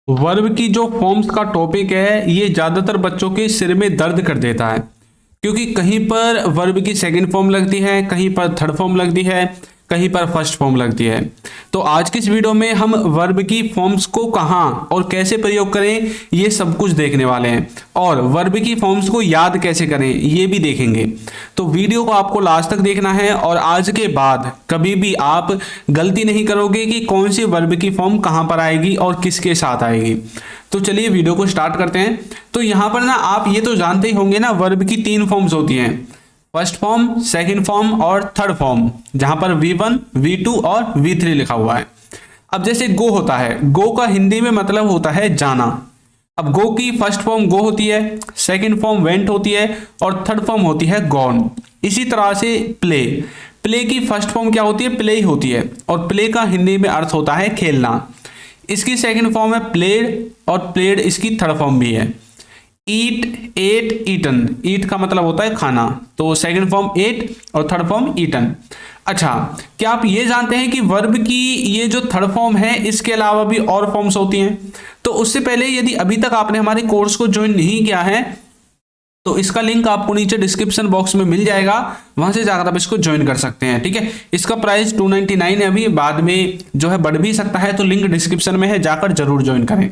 Verb की जो forms का टॉपिक है ये ज़्यादातर बच्चों के सिर में दर्द कर देता है, क्योंकि कहीं पर वर्ब की सेकंड फॉर्म लगती है, कहीं पर थर्ड फॉर्म लगती है, कहीं पर फर्स्ट फॉर्म लगती है। तो आज की इस वीडियो में हम वर्ब की फॉर्म्स को कहाँ और कैसे प्रयोग करें ये सब कुछ देखने वाले हैं, और वर्ब की फॉर्म्स को याद कैसे करें ये भी देखेंगे। तो वीडियो को आपको लास्ट तक देखना है, और आज के बाद कभी भी आप गलती नहीं करोगे कि कौन सी वर्ब की फॉर्म कहाँ पर आएगी और किसके साथ आएगी। तो चलिए वीडियो को स्टार्ट करते हैं। तो यहाँ पर ना आप ये तो जानते ही होंगे ना, वर्ब की 3 फॉर्म्स होती हैं, फर्स्ट फॉर्म, सेकंड फॉर्म और थर्ड फॉर्म, जहां पर V1, V2 और V3 लिखा हुआ है। अब जैसे गो होता है, गो का हिंदी में मतलब होता है जाना। अब गो की फर्स्ट फॉर्म गो होती है, सेकंड फॉर्म वेंट होती है और थर्ड फॉर्म होती है गॉन। इसी तरह से प्ले, प्ले की फर्स्ट फॉर्म क्या होती है? प्ले ही होती है, और प्ले का हिंदी में अर्थ होता है खेलना। इसकी सेकंड फॉर्म है प्लेड, और प्लेड इसकी थर्ड फॉर्म भी है। ईट, एट, ईटन, ईट का मतलब होता है खाना, तो सेकंड फॉर्म एट और थर्ड फॉर्म ईटन। अच्छा, क्या आप ये जानते हैं कि वर्ब की ये जो थर्ड फॉर्म है इसके अलावा भी और फॉर्म्स होती हैं? तो उससे पहले यदि अभी तक आपने हमारे कोर्स को ज्वाइन नहीं किया है तो इसका लिंक आपको नीचे डिस्क्रिप्शन बॉक्स में मिल जाएगा, वहां से जाकर आप इसको ज्वाइन कर सकते हैं। ठीक है, इसका प्राइस 299 है, अभी बाद में जो है बढ़ भी सकता है, तो लिंक डिस्क्रिप्शन में है, जाकर जरूर ज्वाइन करें।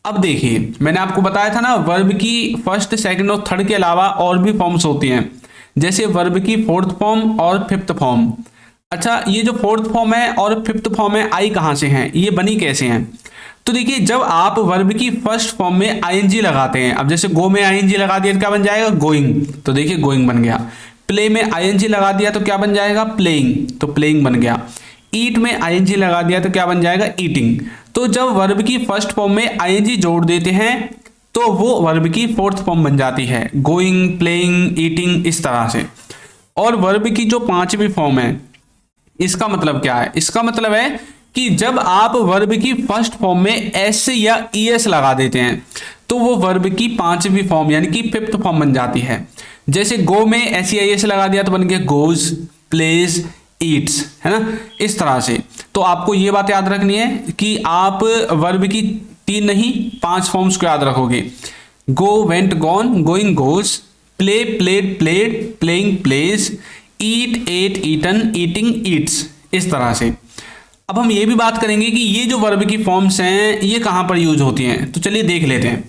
अब देखिए, मैंने आपको बताया था ना, वर्ब की फर्स्ट, सेकंड और थर्ड के अलावा और भी फॉर्म्स होती हैं, जैसे वर्ब की फोर्थ फॉर्म और फिफ्थ फॉर्म। अच्छा, ये जो फोर्थ फॉर्म है और फिफ्थ फॉर्म है, आई कहाँ से हैं, ये बनी कैसे हैं? तो देखिए, जब आप वर्ब की फर्स्ट फॉर्म में आईएनजी लगाते हैं, अब जैसे गो में आईएनजी लगा दिया तो क्या बन जाएगा? गोइंग, तो देखिए गोइंग बन गया। प्ले में आईएनजी लगा दिया तो क्या बन जाएगा? प्लेइंग, तो प्लेइंग बन गया। ईट में आईएनजी लगा दिया तो क्या बन जाएगा? ईटिंग। तो जब वर्ब की फर्स्ट फॉर्म में आईएनजी जोड़ देते हैं तो वो वर्ब की फोर्थ फॉर्म बन जाती है, गोइंग, प्लेइंग, ईटिंग, इस तरह से। और वर्ब की जो 5वीं फॉर्म है, इसका मतलब क्या है? इसका मतलब है कि जब आप वर्ब की फर्स्ट फॉर्म में एस या ईएस लगा देते हैं तो वो वर्ब की 5वीं फॉर्म यानी कि फिफ्थ फॉर्म बन जाती है। जैसे गो में एस या ईएस लगा दिया तो बन गया गोज, प्लेज, ईट्स, है ना, इस तरह से। तो आपको ये बात याद रखनी है कि आप वर्ब की 3 नहीं 5 फॉर्म्स को याद रखोगे। Go, went, gone, going, goes, play, played, played, playing, plays, eat, ate, eaten, eating, eats, इस तरह से। अब हम ये भी बात करेंगे कि ये जो वर्ब की फॉर्म्स हैं ये कहाँ पर यूज होती हैं, तो चलिए देख लेते हैं।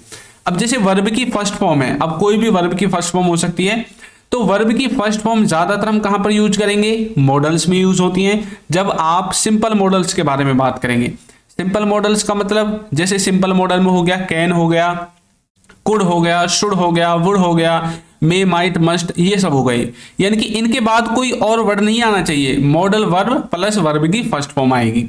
अब जैसे वर्ब की फर्स्ट फॉर्म है, अब कोई भी वर्ब की फर्स्ट फॉर्म हो सकती है, तो वर्ब की फर्स्ट फॉर्म ज्यादातर हम कहां पर यूज करेंगे? मॉडल्स में यूज होती हैं। जब आप सिंपल मॉडल्स के बारे में बात करेंगे, सिंपल मॉडल्स का मतलब जैसे सिंपल मॉडल में हो गया कैन हो गया, कुड हो गया, शुड हो गया, वुड हो गया, मे, माइट, मस्ट, ये सब हो गई, यानी कि इनके बाद कोई और वर्ड नहीं आना चाहिए, मॉडल वर्ब प्लस वर्ब की फर्स्ट फॉर्म आएगी।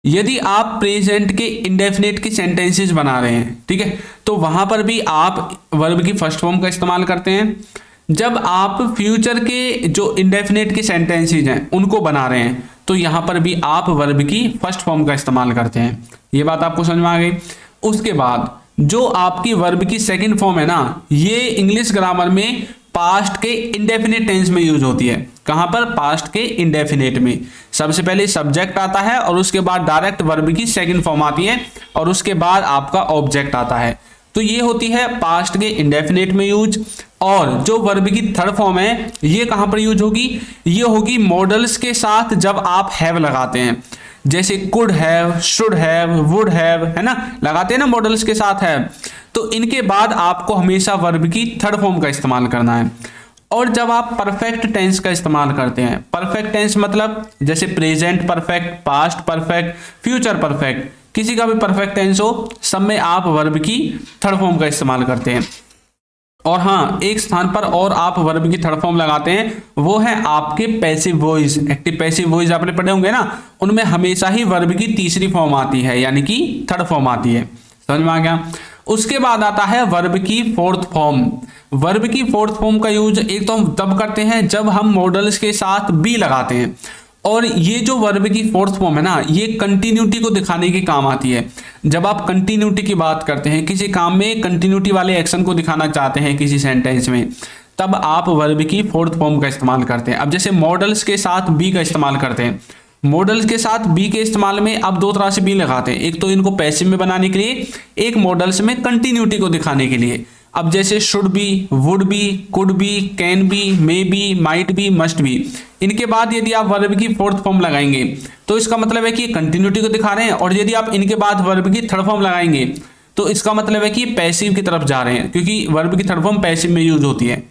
यदि आप प्रेजेंट के इंडेफिनेट के सेंटेंसेस बना रहे हैं, ठीक है, तो वहां पर भी आप वर्ब की फर्स्ट फॉर्म का इस्तेमाल करते हैं। जब आप फ्यूचर के जो इंडेफिनेट के सेंटेंसेस हैं उनको बना रहे हैं तो यहां पर भी आप वर्ब की फर्स्ट फॉर्म का इस्तेमाल करते हैं। ये बात आपको समझ में आ गई। उसके बाद जो आपकी वर्ब की सेकंड फॉर्म है ना, ये इंग्लिश ग्रामर में पास्ट के इंडेफिनिट टेंस में यूज होती है। कहां पर? पास्ट के इंडेफिनिट में। सबसे पहले सब्जेक्ट आता है और उसके बाद डायरेक्ट वर्ब की सेकंड फॉर्म आती है और उसके बाद आपका ऑब्जेक्ट आता है। तो ये होती है पास्ट के इंडेफिनिट में यूज। और जो वर्ब की थर्ड फॉर्म है ये कहां पर यूज होगी? ये होगी मॉडल्स के साथ, जब आप हैव लगाते हैं, जैसे could have, should have, would have, है ना, लगाते हैं ना मॉडल्स के साथ है, तो इनके बाद आपको हमेशा वर्ब की थर्ड फॉर्म का इस्तेमाल करना है। और जब आप परफेक्ट टेंस का इस्तेमाल करते हैं, परफेक्ट टेंस मतलब जैसे present perfect, past perfect, future perfect, किसी का भी परफेक्ट टेंस हो, सब में आप वर्ब की थर्ड फॉर्म का इस्तेमाल करते हैं। और हाँ, एक स्थान पर और आप वर्ब की थर्ड फॉर्म लगाते हैं, वो है आपके passive voice. Active passive voice आपने पढ़े होंगे ना, उनमें हमेशा ही वर्ब की तीसरी फॉर्म आती है, यानी कि थर्ड फॉर्म आती है। समझ में आ गया? उसके बाद आता है वर्ब की फोर्थ फॉर्म। वर्ब की फोर्थ फॉर्म का यूज एक तो हम तब करते हैं जब हम मॉडल्स के साथ बी लगाते हैं, और ये जो वर्ब की फोर्थ फॉर्म है ना, ये कंटिन्यूटी को दिखाने के काम आती है। जब आप कंटिन्यूटी की बात करते हैं, किसी काम में कंटिन्यूटी वाले एक्शन को दिखाना चाहते हैं किसी सेंटेंस में, तब आप वर्ब की फोर्थ फॉर्म का इस्तेमाल करते हैं। अब जैसे मॉडल्स के साथ बी का इस्तेमाल करते हैं, मॉडल्स के साथ बी के इस्तेमाल में आप दो तरह से बी लगाते हैं, एक तो इनको पैसिव में बनाने के लिए, एक मॉडल्स में कंटिन्यूटी को दिखाने के लिए। अब जैसे should be, would be, could be, can be, may be, might be, must be, इनके बाद यदि आप वर्ब की फोर्थ फॉर्म लगाएंगे तो इसका मतलब है कि कंटिन्यूटी को दिखा रहे हैं, और यदि आप इनके बाद वर्ब की थर्ड फॉर्म लगाएंगे तो इसका मतलब है कि पैसिव की तरफ जा रहे हैं, क्योंकि वर्ब की थर्ड फॉर्म पैसिव में यूज होती है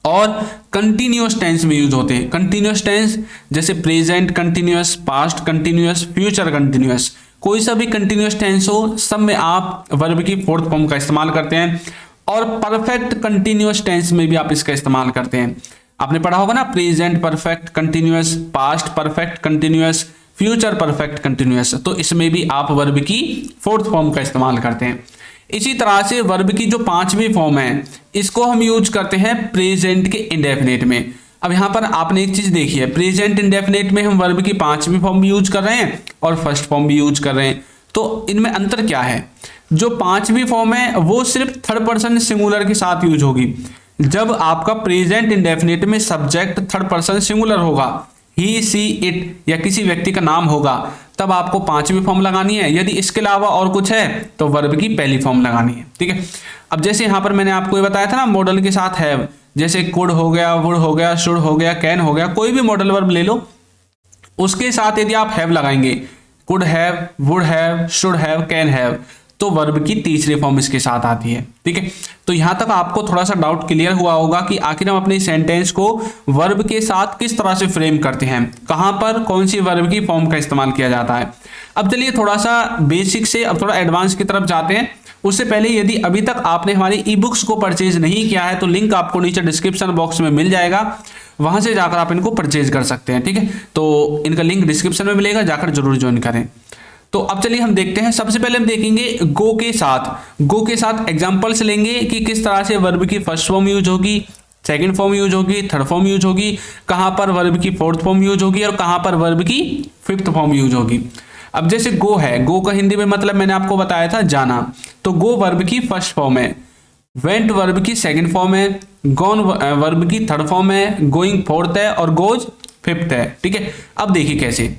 और कंटिन्यूअस टेंस में यूज होते हैं। कंटिन्यूअस टेंस जैसे present continuous, past continuous, future continuous, कोई सा भी कंटिन्यूअस टेंस हो सब में आप वर्ब की फोर्थ फॉर्म का इस्तेमाल करते हैं। और परफेक्ट कंटिन्यूअस टेंस में भी आप इसका इस्तेमाल करते हैं। आपने पढ़ा होगा ना, present perfect continuous, past perfect continuous, future perfect continuous, तो इसमें भी आप वर्ब की फोर्थ फॉर्म का इस्तेमाल करते हैं। इसी तरह से वर्ब की जो पांचवी फॉर्म है इसको हम यूज करते हैं प्रेजेंट के इंडेफिनिट में। अब यहां पर आपने एक चीज देखी है, प्रेजेंट इंडेफिनिट में हम वर्ब की पांचवी फॉर्म भी यूज कर रहे हैं और फर्स्ट फॉर्म भी यूज कर रहे हैं। तो इनमें अंतर क्या है? जो पांचवी फॉर्म है वो सिर्फ थर्ड पर्सन सिंगुलर के साथ यूज होगी। जब आपका प्रेजेंट इंडेफिनिट में सब्जेक्ट थर्ड पर्सन सिंगुलर होगा, ही, सी, इट या किसी व्यक्ति का नाम होगा, तब आपको पांचवी फॉर्म लगानी है। यदि इसके अलावा और कुछ है तो वर्ब की पहली फॉर्म लगानी है। ठीक है। अब जैसे यहां पर मैंने आपको ये बताया था ना, मॉडल के साथ हैव, जैसे कुड हो गया, वुड हो गया, शुड हो गया, कैन हो गया, कोई भी मॉडल वर्ब ले लो, उसके साथ यदि आप हैव लगाएंगे, could have, would have, should have, can have, तो वर्ब की तीसरी फॉर्म इसके साथ आती है। ठीक है। तो यहां तक आपको थोड़ा सा डाउट क्लियर हुआ होगा कि आखिर हम अपने सेंटेंस को वर्ब के साथ किस तरह से फ्रेम करते हैं, कहां पर कौन सी वर्ब की फॉर्म का इस्तेमाल किया जाता है। अब चलिए थोड़ा सा बेसिक से अब थोड़ा एडवांस की तरफ जाते हैं। उससे पहले यदि अभी तक आपने हमारी ई बुक्स को परचेज नहीं किया है तो लिंक आपको नीचे डिस्क्रिप्शन बॉक्स में मिल जाएगा, वहां से जाकर आप इनको परचेज कर सकते हैं। ठीक है। तो इनका लिंक डिस्क्रिप्शन में मिलेगा, जाकर जरूर ज्वाइन करें। तो अब चलिए हम देखते हैं। सबसे पहले हम देखेंगे गो के साथ एग्जांपल्स लेंगे कि किस तरह से वर्ब की फर्स्ट फॉर्म यूज होगी, सेकंड फॉर्म यूज होगी, थर्ड फॉर्म यूज होगी, कहां पर वर्ब की फोर्थ फॉर्म यूज होगी और कहां पर वर्ब की फिफ्थ फॉर्म यूज होगी। अब जैसे गो है, गो का हिंदी में मतलब मैंने आपको बताया था जाना, तो गो वर्ब की फर्स्ट फॉर्म है, वेंट वर्ब की सेकंड फॉर्म है, गॉन वर्ब की थर्ड फॉर्म है, गोइंग फोर्थ है और गोज फिफ्थ है। ठीक है। अब देखिए कैसे,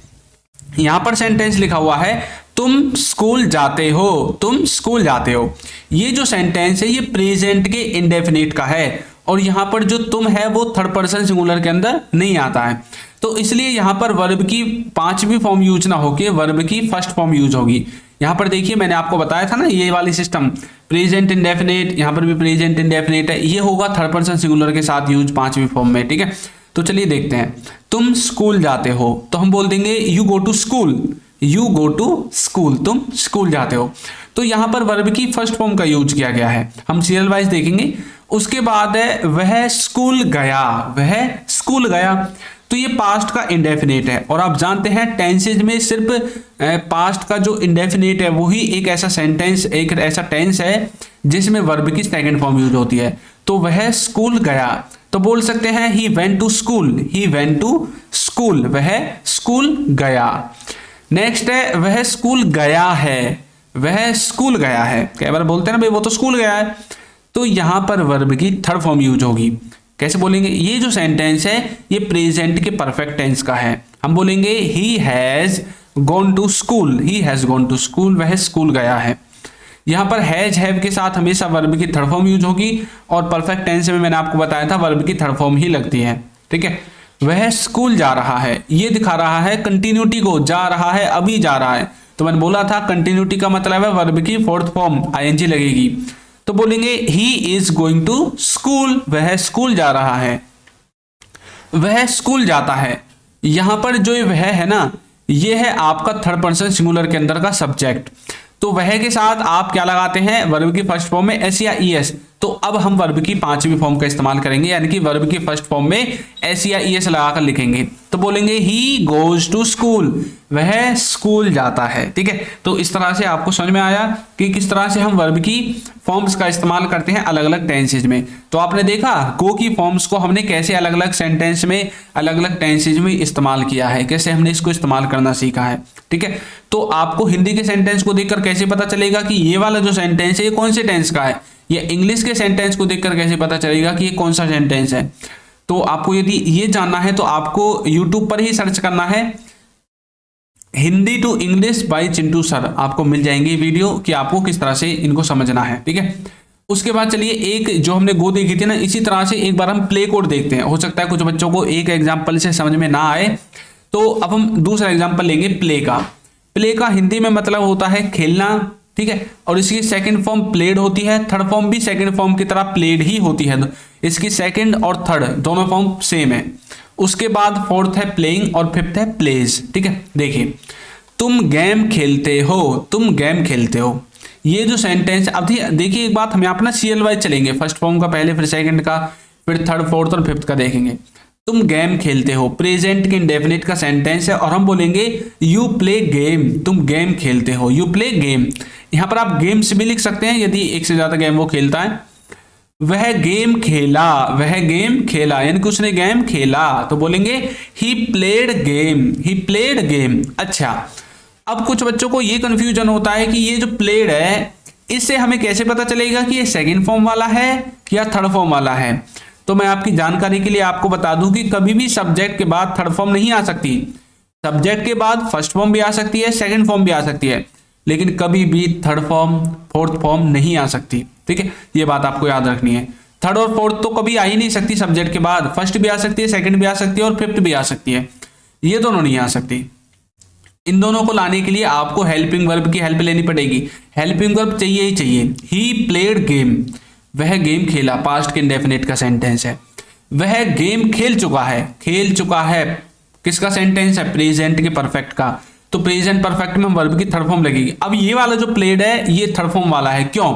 यहां पर सेंटेंस लिखा हुआ है तुम स्कूल जाते हो, तुम स्कूल जाते हो। ये जो सेंटेंस है ये प्रेजेंट के इंडेफिनिट का है और यहां पर जो तुम है वो थर्ड पर्सन सिंगुलर के अंदर नहीं आता है, तो इसलिए यहां पर वर्ब की पांचवी फॉर्म यूज ना होके वर्ब की फर्स्ट फॉर्म यूज होगी। यहां पर देखिए मैंने आपको बताया था ना ये वाली सिस्टम, प्रेजेंट इंडेफिनिट, यहां पर भी प्रेजेंट इंडेफिनिट है, ये होगा थर्ड पर्सन सिंगुलर के साथ यूज पांचवी फॉर्म में। ठीक है। तो चलिए देखते हैं। तुम स्कूल जाते हो तो हम बोल देंगे you go to school, you go to school, तुम स्कूल जाते हो। तो यहां पर वर्ब की फर्स्ट फॉर्म का यूज किया गया है। हम सीरियल वाइज देखेंगे। उसके बाद है वह स्कूल गया, वह स्कूल गया, तो ये पास्ट का इंडेफिनिट है और आप जानते हैं टेंसेज में सिर्फ पास्ट का जो इंडेफिनिट है वही एक ऐसा सेंटेंस, एक ऐसा टेंस है जिसमें वर्ब की सेकंड फॉर्म यूज होती है। तो वह स्कूल गया तो बोल सकते हैं he went to school, he went to school, वह स्कूल गया। नेक्स्ट है वह स्कूल गया है, वह स्कूल गया है, कई बार बोलते हैं ना भाई वो तो स्कूल गया है, तो यहां पर वर्ब की थर्ड फॉर्म यूज होगी। कैसे बोलेंगे? ये जो सेंटेंस है ये प्रेजेंट के परफेक्ट टेंस का है। हम बोलेंगे he has gone to school, he has gone to school, वह स्कूल गया है। यहां पर हैज हैव के साथ हमेशा वर्ब की थर्ड फॉर्म यूज होगी और परफेक्ट टेंस में मैंने आपको बताया था वर्ब की थर्ड फॉर्म ही लगती है। ठीक है। वह स्कूल जा रहा है, ये दिखा रहा है कंटिन्यूटी को, जा रहा है, अभी जा रहा है, तो मैंने बोला था कंटिन्यूटी का मतलब है वर्ब की फोर्थ फॉर्म आईएनजी लगेगी। तो बोलेंगे he is going to school, वह स्कूल जा रहा है, वह स्कूल जाता है। यहां पर जो वह है ना, ये है आपका थर्ड पर्सन सिंगुलर के अंदर का सब्जेक्ट। तो वह के साथ आप क्या लगाते हैं? वर्ब की फर्स्ट फॉर्म में एस या ईएस। तो अब हम वर्ब की पांचवी फॉर्म का इस्तेमाल करेंगे, यानी कि वर्ब की फर्स्ट फॉर्म में एस या ईएस लगाकर लिखेंगे। तो बोलेंगे ही गोज टू स्कूल, वह स्कूल जाता है। ठीक है। तो इस तरह से आपको समझ में आया कि किस तरह से हम वर्ब की फॉर्म्स का इस्तेमाल करते हैं अलग अलग टेंसेज में। तो आपने देखा गो की फॉर्म्स को हमने कैसे अलग अलग सेंटेंस में अलग अलग टेंसेज में इस्तेमाल किया है, कैसे हमने इसको इस्तेमाल करना सीखा है। ठीक है। तो आपको हिंदी के सेंटेंस को देखकर कैसे पता चलेगा कि ये वाला जो सेंटेंस है ये कौन से टेंस का है, या इंग्लिश के सेंटेंस को देखकर कैसे पता चलेगा कि ये कौन सा सेंटेंस है। तो आपको यदि ये जानना है तो आपको यूट्यूब पर ही सर्च करना है Hindi to English by Chintu sir, आपको मिल जाएंगी वीडियो कि आपको किस तरह से इनको समझना है, ठीक है। उसके बाद चलिए एक जो हमने गो देखी थी ना, इसी तरह से एक बार हम प्ले कोड देखते हैं। हो सकता है कुछ बच्चों को एक एग्जाम्पल से समझ में ना आए, तो अब हम दूसरा एग्जाम्पल लेंगे प्ले का। प्ले का हिंदी में मतलब होता है खेलना, ठीक है, और इसकी सेकंड फॉर्म प्लेड होती है, थर्ड फॉर्म भी सेकंड फॉर्म की तरह प्लेड ही होती है। इसकी सेकंड और थर्ड दोनों फॉर्म सेम है। उसके बाद फोर्थ है प्लेइंग और फिफ्थ है प्लेज, ठीक है। देखिए, तुम गेम खेलते हो, तुम गेम खेलते हो, ये जो सेंटेंस, अब देखिए एक बात, हम यहाँ पर ना सीरियल वाइज चलेंगे, फर्स्ट फॉर्म का पहले, फिर सेकंड का, फिर थर्ड फोर्थ और फिफ्थ का देखेंगे। तुम गेम खेलते हो प्रेजेंट के इंडेफिनिट का सेंटेंस है, और हम बोलेंगे यू प्ले गेम, तुम गेम खेलते हो, यू प्ले गेम। यहां पर आप गेम्स भी लिख सकते हैं यदि एक से ज्यादा गेम वो खेलता है। वह गेम खेला, वह गेम खेला, यानी कि उसने गेम खेला, तो बोलेंगे he played game, he played game. अच्छा, अब कुछ बच्चों को ये कंफ्यूजन होता है कि ये जो प्लेड है, इससे हमें कैसे पता चलेगा कि ये सेकंड फॉर्म वाला है या थर्ड फॉर्म वाला है। तो मैं आपकी जानकारी के लिए आपको बता दूं कि कभी भी सब्जेक्ट के बाद थर्ड फॉर्म नहीं आ सकती। सब्जेक्ट के बाद फर्स्ट फॉर्म भी आ सकती है, सेकंड फॉर्म भी आ सकती है, लेकिन कभी भी थर्ड फॉर्म फोर्थ फॉर्म नहीं आ सकती, ठीक है। ये बात आपको याद रखनी है। थर्ड और फोर्थ तो कभी आ ही नहीं सकती सब्जेक्ट के बाद, फर्स्ट भी आ सकती है, सेकंड भी आ सकती है और फिफ्थ भी आ सकती है, ये दोनों नहीं आ सकती। इन दोनों को लाने के लिए आपको हेल्पिंग वर्ब की हेल्प लेनी पड़ेगी। हेल्पिंग वर्ब चाहिए ही चाहिए। ही प्लेड गेम, वह गेम खेला, पास्ट के इंडेफिनिट का सेंटेंस है। वह गेम खेल चुका है, खेल चुका है किसका सेंटेंस है, प्रेजेंट के परफेक्ट का। तो प्रेजेंट परफेक्ट में वर्ब की थर्ड फॉर्म लगेगी। अब ये वाला जो प्लेड है ये थर्ड फॉर्म वाला है, क्यों?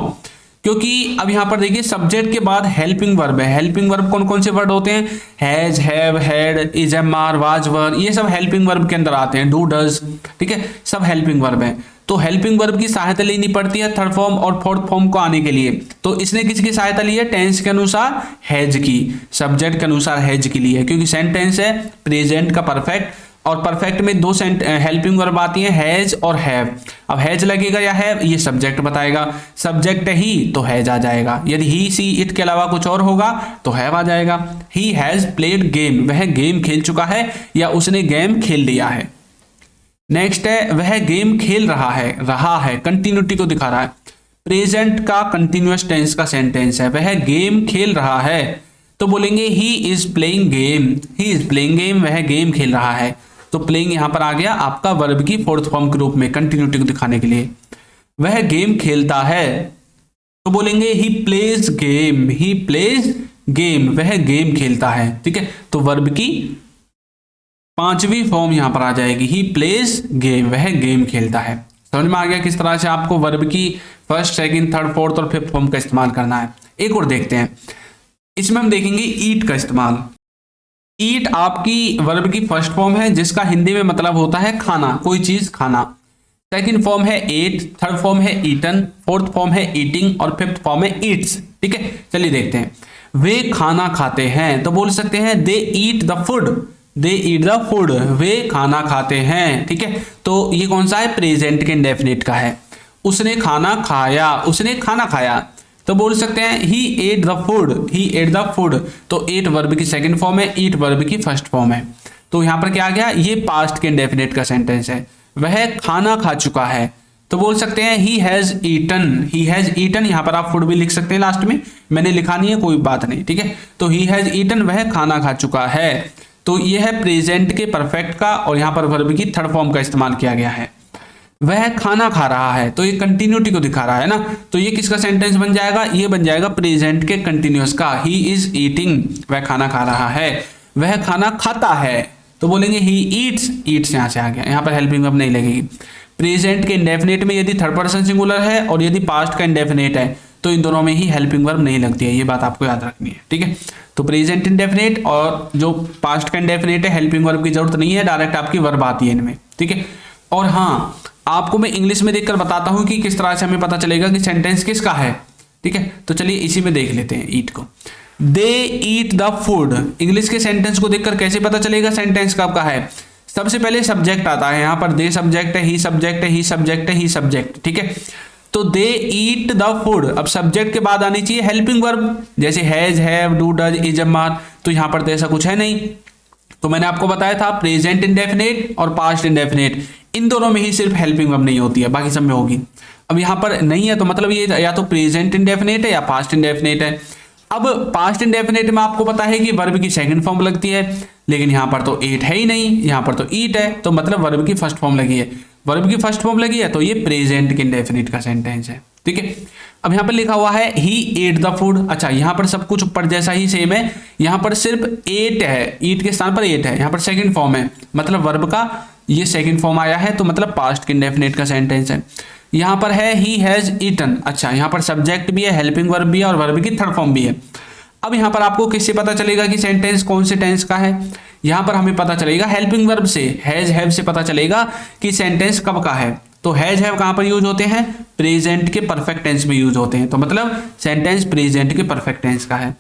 क्योंकि अब यहां पर देखिए सब्जेक्ट के बाद हेल्पिंग वर्ब है। हेल्पिंग वर्ब कौन कौन से वर्ड होते हैं, has, have, had, is, am, are, was, were, ये सब हेल्पिंग वर्ब के अंदर आते हैं, डू, डज, ठीक है, सब हेल्पिंग वर्ब है। तो हेल्पिंग वर्ब की सहायता लेनी पड़ती है थर्ड फॉर्म और फोर्थ फॉर्म को आने के लिए। तो इसने किसकी सहायता ली है, टेंस के अनुसार हैज की, सब्जेक्ट के अनुसार हैज की ली है, क्योंकि सेंटेंस है प्रेजेंट का परफेक्ट, और परफेक्ट में दो हेल्पिंग वर्ब आती है, हैज और हैव। अब हैज लगेगा या हैव, ये सब्जेक्ट बताएगा, सब्जेक्ट ही तो हैज आ जाएगा। यदि ही, सी, इट के अलावा कुछ और होगा तो हैव आ जाएगा। ही हैज प्लेड गेम, वह गेम खेल चुका है या उसने गेम खेल लिया है। नेक्स्ट है वह गेम खेल रहा है कंटिन्यूटी को दिखा रहा है, प्रेजेंट का कंटिन्यूअस टेंस का सेंटेंस है। वह गेम खेल रहा है तो बोलेंगे he is playing game, he is playing game, वह गेम खेल रहा है। तो प्लेइंग यहां पर आ गया आपका वर्ब की फोर्थ फॉर्म के रूप में, कंटिन्यूटी को दिखाने के लिए। वह गेम खेलता है तो बोलेंगे he plays game, he plays game, वह गेम खेलता है, ठीक है। तो वर्ब की पांचवी फॉर्म यहां पर आ जाएगी, ही प्लेज गेम, वह गेम खेलता है। समझ में आ गया किस तरह से आपको वर्ब की फर्स्ट, सेकंड, थर्ड, फोर्थ और फिफ्थ फॉर्म का इस्तेमाल करना है। एक और देखते हैं, इसमें हम देखेंगे ईट का इस्तेमाल। ईट आपकी वर्ब की फर्स्ट फॉर्म है जिसका हिंदी में मतलब होता है खाना, कोई चीज खाना। सेकंड फॉर्म है एट, थर्ड फॉर्म है ईटन, फोर्थ फॉर्म है ईटिंग और फिफ्थ फॉर्म है ईट्स, ठीक है। चलिए देखते हैं, वे खाना खाते हैं तो बोल सकते हैं they eat the food, they eat the food, वे खाना खाते हैं, ठीक है। तो ये कौन सा है, प्रेजेंट के इंडेफिनिट का है। उसने खाना खाया, उसने खाना खाया तो बोल सकते हैं he ate the food, he ate the food. तो एट वर्ब की सेकंड फॉर्म है, ईट वर्ब की फर्स्ट फॉर्म है। तो यहां पर क्या आ गया, ये पास्ट के इंडेफिनिट का सेंटेंस है। वह खाना खा चुका है तो बोल सकते हैं he has eaten, he has eaten. यहां पर आप फूड भी लिख सकते हैं लास्ट में, मैंने लिखा नहीं है, कोई बात नहीं, ठीक है। तो ही हैज ईटन, वह खाना खा चुका है। तो यह है प्रेजेंट के परफेक्ट का, और यहां पर वर्ब की थर्ड फॉर्म का इस्तेमाल किया गया है। वह खाना खा रहा है तो ये कंटिन्यूटी को दिखा रहा है ना, तो ये किसका सेंटेंस बन जाएगा, ये बन जाएगा प्रेजेंट के कंटिन्यूअस का। ही इज ईटिंग, वह खाना खा रहा है। वह खाना खाता है तो बोलेंगे ही ईट्स, ईट्स यहां से आ गया, यहां पर हेल्पिंग वर्ब नहीं लगेगी। प्रेजेंट के इंडेफिनिट में यदि थर्ड पर्सन सिंगुलर है और यदि पास्ट का इंडेफिनिट है तो इन दोनों में ही हेल्पिंग वर्ब नहीं लगती है, ये बात आपको याद रखनी है, ठीक है। तो प्रेजेंट इंडेफिनिट और जो पास्ट का इंडेफिनिट है, हेल्पिंग वर्ब की जरूरत नहीं है, डायरेक्ट आपकी वर्ब आती है इनमें, ठीक है। और हाँ, आपको मैं इंग्लिश में देखकर बताता हूं कि किस तरह से हमें पता चलेगा कि सेंटेंस किसका है, ठीक है। तो चलिए इसी में देख लेते हैं ईट को। दे ईट द फूड, इंग्लिश के सेंटेंस को देखकर कैसे पता चलेगा सेंटेंस कब का है। सबसे पहले सब्जेक्ट आता है, यहां पर दे सब्जेक्ट है, ही सब्जेक्ट है, ही सब्जेक्ट है, ही सब्जेक्ट, ठीक है। तो दे ईट द फूड, अब सब्जेक्ट के बाद आनी चाहिए हेल्पिंग वर्ब, जैसे has, have, do, does, is, am, are. तो यहां पर तो ऐसा कुछ है नहीं, तो मैंने आपको बताया था प्रेजेंट इंडेफिनिट और पास्ट इंडेफिनिट इन दोनों में ही सिर्फ हेल्पिंग वर्ब नहीं होती है, बाकी सब में होगी। अब यहाँ पर नहीं है तो मतलब ये या तो प्रेजेंट इंडेफिनिट है या पास्ट इंडेफिनिट है। अब पास्ट इंडेफिनिट में आपको पता है कि वर्ब की सेकंड फॉर्म लगती है, लेकिन यहाँ पर तो एट है ही नहीं, यहाँ पर तो ईट है, तो मतलब वर्ब की फर्स्ट फॉर्म लगी है। वर्ब की फर्स्ट फॉर्म लगी है तो ये प्रेजेंट के इंडेफिनिट का सेंटेंस है, ठीक है। अब यहाँ पर लिखा हुआ है ही एट द फूड। अच्छा, यहाँ पर सब कुछ ऊपर जैसा ही सेम है, यहाँ पर सिर्फ एट है, ईट के स्थान पर एट है, यहाँ पर सेकंड फॉर्म है, मतलब वर्ब का ये सेकंड फॉर्म आया है, तो मतलब पास्ट के इंडेफिनिट का सेंटेंस है। यहाँ पर है ही हैज ईटन। अच्छा, यहाँ पर सब्जेक्ट भी है, हेल्पिंग वर्ब भी है और वर्ब की थर्ड फॉर्म भी है। अब यहाँ पर आपको किससे पता चलेगा कि सेंटेंस कौन से टेंस का है? यहाँ पर हमें पता चलेगा हेल्पिंग वर्ब से, हैज हैव से पता चलेगा कि सेंटेंस कब का है। तो हैज हैव कहाँ पर यूज होते हैं? प्रेजेंट के परफेक्ट टेंस में यूज होते हैं, तो मतलब सेंटेंस प्रेजेंट के परफेक्ट टेंस का है।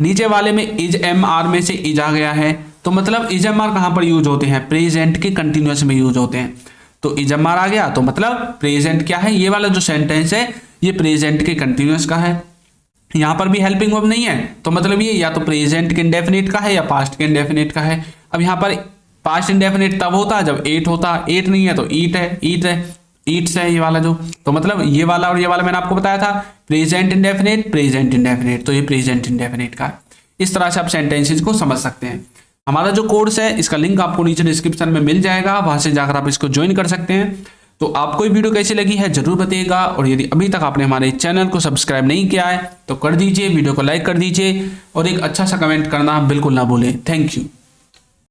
नीचे वाले में इज एम आर में से इज आ गया है, तो मतलब इज एम आर कहाँ पर यूज होते हैं? प्रेजेंट के कंटिन्यूअस में यूज होते हैं। तो इज एम आर आ गया तो मतलब प्रेजेंट क्या है? ये वाला जो सेंटेंस है ये प्रेजेंट के कंटिन्यूअस का है। यहाँ पर भी हेल्पिंग वर्ब नहीं है, तो मतलब ये या तो प्रेजेंट के इंडेफिनिट का है या पास्ट के इंडेफिनिट का है। अब यहाँ पर पास्ट इंडेफिनिट तब होता जब एट होता, एट नहीं है तो ईट है, ईट्स है ये वाला जो, तो मतलब ये वाला और ये वाला मैंने आपको बताया था प्रेजेंट इंडेफिनिट, तो ये प्रेजेंट इंडेफिनिट का है। इस तरह से आप सेंटेंसेस को समझ सकते हैं। हमारा जो कोर्स है इसका लिंक आपको नीचे डिस्क्रिप्शन में मिल जाएगा, वहां से जाकर आप इसको ज्वाइन कर सकते हैं। तो आपको ये वीडियो कैसी लगी है जरूर बताइएगा, और यदि अभी तक आपने हमारे चैनल को सब्सक्राइब नहीं किया है तो कर दीजिए, वीडियो को लाइक कर दीजिए और एक अच्छा सा कमेंट करना बिल्कुल ना भूलें। Thank you.